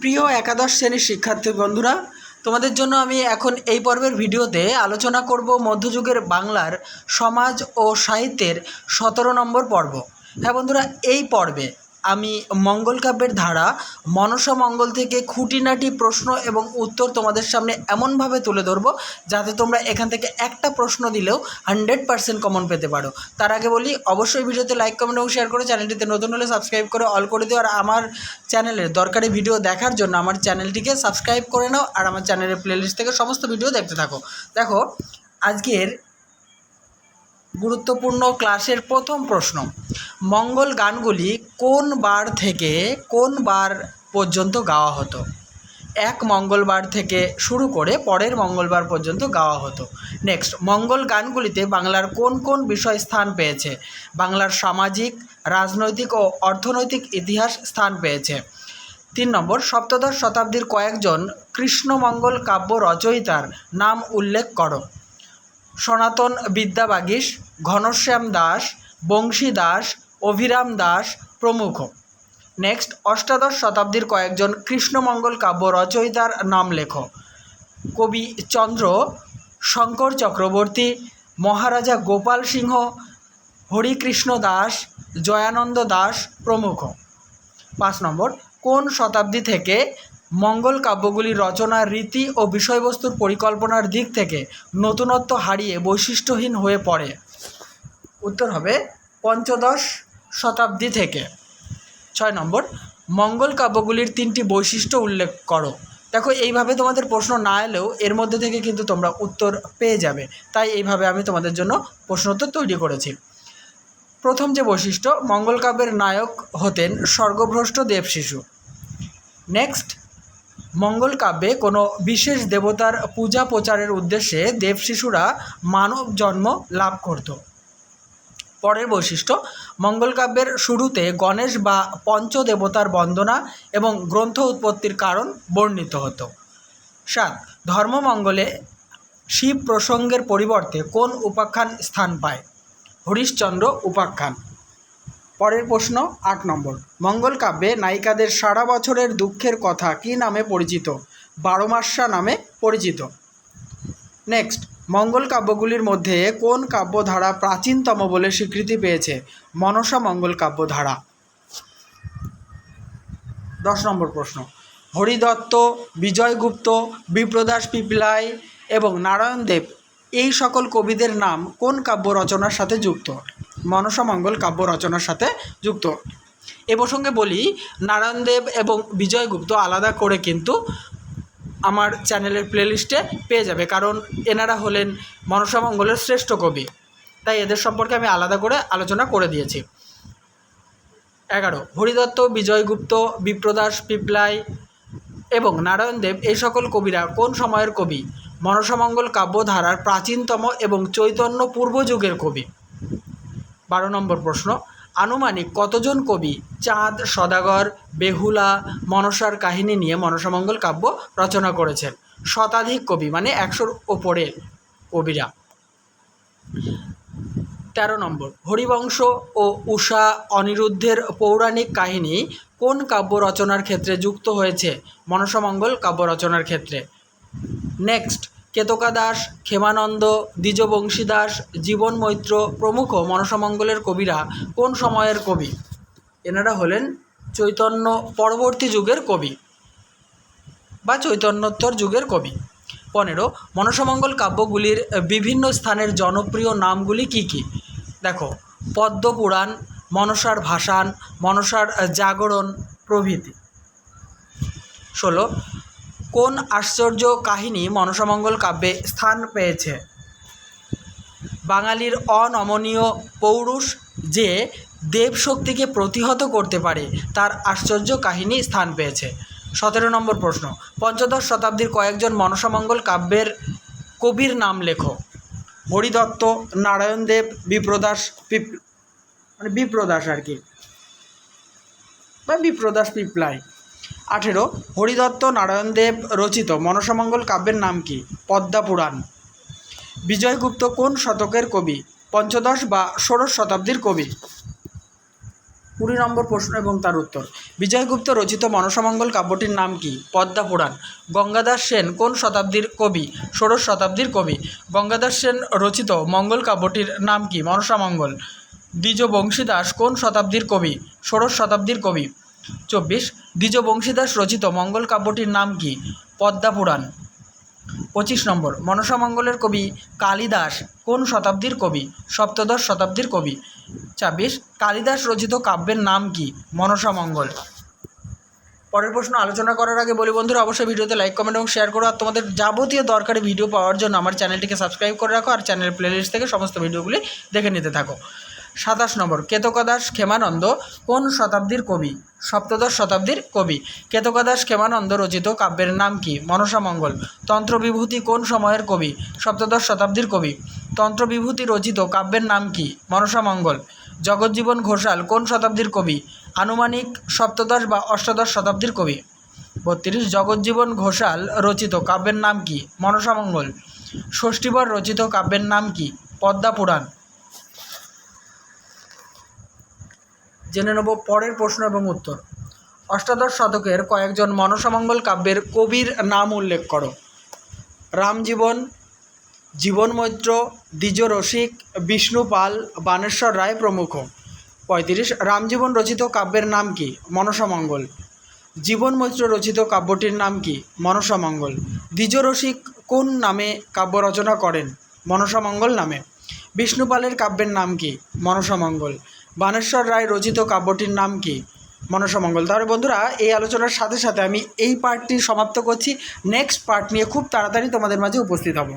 প্রিয় একাদশ শ্রেণীর শিক্ষার্থী বন্ধুরা, তোমাদের জন্য আমি এখন এই পর্বের ভিডিওতে আলোচনা করব মধ্যযুগের বাংলার সমাজ ও সাহিত্যের 17 নম্বর পর্ব। হ্যাঁ বন্ধুরা, এই পর্বে আমি মঙ্গল কাব্যের ধারা মনসা মঙ্গল থেকে খুঁটিনাটি প্রশ্ন এবং উত্তর তোমাদের সামনে এমনভাবে তুলে ধরব যাতে তোমরা এখান থেকে একটা প্রশ্ন দিলেও 100% কমন পেতে পারো। তার আগে বলি, অবশ্যই ভিডিওতে লাইক, কমেন্ট এবং শেয়ার করে চ্যানেলটিতে নতুন হলে সাবস্ক্রাইব করে অল করে দিও। আর আমার চ্যানেলের দরকারি ভিডিও দেখার জন্য আমার চ্যানেলটিকে সাবস্ক্রাইব করে নাও আর আমার চ্যানেলের প্লেলিস্ট থেকে সমস্ত ভিডিও দেখতে থাকো। দেখো, আজকের গুরুত্বপূর্ণ ক্লাসের প্রথম প্রশ্ন, মঙ্গল গানগুলি কোন বার থেকে কোন বার পর্যন্ত গাওয়া হতো? এক মঙ্গলবার থেকে শুরু করে পরের মঙ্গলবার পর্যন্ত গাওয়া হতো। নেক্সট, মঙ্গল গানগুলিতে বাংলার কোন কোন বিষয় স্থান পেয়েছে? বাংলার সামাজিক, রাজনৈতিক ও অর্থনৈতিক ইতিহাস স্থান পেয়েছে। 3 নম্বর, সপ্তদশ শতাব্দীর কয়েকজন কৃষ্ণমঙ্গল কাব্য রচয়িতার নাম উল্লেখ করো। সনাতন বিদ্যাবাগীশ, ঘনশ্যাম দাস, বংশী দাস, অভিরাম দাস প্রমুখ। নেক্সট, অষ্টাদশ শতাব্দীর কয়েকজন কৃষ্ণমঙ্গল কাব্য রচয়িতার নাম লেখো। কবি চন্দ্র, শঙ্কর চক্রবর্তী, মহারাজা গোপাল সিংহ, হরিকৃষ্ণ দাস, জয়ানন্দ দাস প্রমুখ। 5 নম্বর, কোন শতাব্দী থেকে মঙ্গল কাব্যগুলির রচনার রীতি ও বিষয়বস্তুর পরিকল্পনার দিক থেকে নতুনত্ব হারিয়ে বৈশিষ্ট্যহীন হয়ে পড়ে? উত্তর হবে পঞ্চদশ শতাব্দী থেকে। 6 নম্বর, মঙ্গল কাব্যগুলির 3টি বৈশিষ্ট্য উল্লেখ করো। দেখো, এইভাবে তোমাদের প্রশ্ন না এলেও এর মধ্যে থেকে কিন্তু তোমরা উত্তর পেয়ে যাবে, তাই এইভাবে আমি তোমাদের জন্য প্রশ্নোত্তর তৈরি করেছি। প্রথম যে বৈশিষ্ট্য, মঙ্গল কাব্যের নায়ক হতেন স্বর্গভ্রষ্ট দেবশিশু। নেক্সট, মঙ্গল কাব্যে কোনো বিশেষ দেবতার পূজা প্রচারের উদ্দেশ্যে দেবশিশুরা মানব জন্ম লাভ করত। পরের বৈশিষ্ট্য, মঙ্গল কাব্যের শুরুতে গণেশ বা পঞ্চদেবতার বন্দনা এবং গ্রন্থ উৎপত্তির কারণ বর্ণিত হতো। 7, ধর্মমঙ্গলে শিব প্রসঙ্গের পরিবর্তে কোন উপাখ্যান স্থান পায়? হরিশ্চন্দ্র উপাখ্যান। পরের প্রশ্ন 8 নম্বর, মঙ্গল কাব্যে নায়িকাদের সারা বছরের দুঃখের কথা কী নামে পরিচিত? বারোমাস্যা নামে পরিচিত। নেক্সট, মঙ্গল কাব্যগুলির মধ্যে কোন কাব্যধারা প্রাচীনতম বলে স্বীকৃতি পেয়েছে? মনসা মঙ্গল কাব্যধারা। 10 নম্বর প্রশ্ন, হরিদত্ত, বিজয়গুপ্ত, বিপ্রদাস পিপলাই এবং নারায়ণ দেব এই সকল কবিদের নাম কোন কাব্য রচনার সাথে যুক্ত? মনসা মঙ্গল কাব্য রচনার সাথে যুক্ত। এ প্রসঙ্গে বলি, নারায়ণ দেব এবং বিজয়গুপ্ত আলাদা করে কিন্তু আমার চ্যানেলের প্লেলিস্টে পেয়ে যাবে, কারণ এনারা হলেন মনসা মঙ্গলের শ্রেষ্ঠ কবি, তাই এদের সম্পর্কে আমি আলাদা করে আলোচনা করে দিয়েছি। 11, হরিদত্ত, বিজয়গুপ্ত, বিপ্রদাস পিপলাই এবং নারায়ণ দেব এই সকল কবিরা কোন সময়ের কবি? মনসা মঙ্গল কাব্যধারার প্রাচীনতম এবং চৈতন্য পূর্বযুগের কবি। 12 নম্বর প্রশ্ন, আনুমানিক কতজন কবি চাঁদ, সদাগর, বেহুলা, মনসার কাহিনী নিয়ে মনসা মঙ্গল কাব্য রচনা করেছেন? শতাধিক কবি, মানে 100-র ওপরে কবিরা। 13 নম্বর, হরিবংশ ও উষা অনিরুদ্ধের পৌরাণিক কাহিনী কোন কাব্য রচনার ক্ষেত্রে যুক্ত হয়েছে? মনসা মঙ্গল কাব্য রচনার ক্ষেত্রে। নেক্সট, কেতকা দাস, ক্ষেমানন্দ, দ্বিজবংশী দাস, জীবন মৈত্র প্রমুখ মনসা মঙ্গলের কবিরা কোন সময়ের কবি? এনারা হলেন চৈতন্য পরবর্তী যুগের কবি বা চৈতন্যোত্তর যুগের কবি। 15, মনসা মঙ্গল কাব্যগুলির বিভিন্ন স্থানের জনপ্রিয় নামগুলি কি কি? দেখো, পদ্মপুরাণ, মনসার ভাসান, মনসার জাগরণ প্রভৃতি। 16, কোন আশ্চর্য কাহিনী মনসা মঙ্গল কাব্যে স্থান পেয়েছে? বাঙালির অনমনীয় পৌরুষ যে দেবশক্তিকে প্রতিহত করতে পারে তার আশ্চর্য কাহিনী স্থান পেয়েছে। 17 নম্বর প্রশ্ন, পঞ্চদশ শতাব্দীর কয়েকজন মনসা মঙ্গল কাব্যের কবির নাম লেখো। হরিদত্ত, নারায়ণ দেব, বিপ্রদাস বিপ্রদাস আর কি, বা বিপ্রদাস পিপলাই। 18, হরিদত্ত, নারায়ণ দেব রচিত মনসা মঙ্গল কাব্যের নাম কি? পদ্মপুরাণ। বিজয়গুপ্ত কোন শতকের কবি? পঞ্চদশ বা ষোড়শ শতাব্দীর কবি। 20 নম্বর প্রশ্ন এবং তার উত্তর। বিজয়গুপ্ত রচিত মনসামঙ্গল কাব্যটির নাম কি? পদ্মা পুরাণ। গঙ্গাদাস সেন কোন শতাব্দীর কবি? ষোড়শ শতাব্দীর কবি। গঙ্গাদাস সেন রচিত মঙ্গল কাব্যটির নাম কি? মনসামঙ্গল। দ্বিজ বংশীদাস কোন শতাব্দীর কবি? ষোড়শ শতাব্দীর কবি। 24 দ্বিজ বংশীদাস রচিত মঙ্গল কাব্যটির নাম কি? পদ্মা পুরাণ। 25 নম্বর মনসামঙ্গলের কবি কালিদাস কোন শতাব্দীর কবি? সপ্তদশ শতাব্দীর কবি। 26 কালিদাস রচিত কাব্যের নাম কি? মনসামঙ্গল। পরের প্রশ্ন আলোচনা করার আগে বলি বন্ধুরা, অবশ্যই ভিডিওতে লাইক কমেন্ট এবং শেয়ার করো। আর তোমাদের যাবতীয় দরকারি ভিডিও পাওয়ার জন্য আমার চ্যানেলটিকে সাবস্ক্রাইব করে রাখো আর চ্যানেল প্লেলিস্ট থেকে সমস্ত ভিডিওগুলি দেখে নিতে থাকো। 27 নম্বর কেতকদাস ক্ষেমানন্দ কোন শতাব্দীর কবি? সপ্তদশ শতাব্দীর কবি। কেতকদাস ক্ষেমানন্দ রচিত কাব্যের নাম কি? মনসামঙ্গল। তন্ত্রবিভূতি কোন সময়ের কবি? সপ্তদশ শতাব্দীর কবি। তন্ত্রবিভূতি রচিত কাব্যের নাম কি? মনসামঙ্গল। জগজ্জীবন ঘোষাল কোন শতাব্দীর কবি? আনুমানিক সপ্তদশ বা অষ্টাদশ শতাব্দীর কবি। 32 জগজ্জীবন ঘোষাল রচিত কাব্যের নাম কি? মনসামঙ্গল। ষষ্ঠীবর রচিত কাব্যের নাম কি? পদ্মা পুরাণ। জেনে নেব পরের প্রশ্ন এবং উত্তর। অষ্টাদশ শতকের কয়েকজন মনসামঙ্গল কাব্যের কবির নাম উল্লেখ করো। রামজীবন, জীবন মৈত্র, দ্বিজ রসিক, বিষ্ণু পাল, বানেশ্বর রায় প্রমুখ। 35 রামজীবন রচিত কাব্যের নাম কি? মনসামঙ্গল। জীবন মৈত্র রচিত কাব্যটির নাম কি? মনসামঙ্গল। দ্বিজ রসিক কোন নামে কাব্য রচনা করেন? মনসামঙ্গল নামে। বিষ্ণু পালের কাব্যের নাম কি? মনসামঙ্গল। বানেশ্বর রায় রচিত কাব্যটির নাম কি? মনসামঙ্গল। তাহলে বন্ধুরা এই আলোচনার সাথে সাথে আমি এই পার্টটি সমাপ্ত করছি। নেক্সট পার্ট নিয়ে খুব তাড়াতাড়ি তোমাদের মাঝে উপস্থিত হব।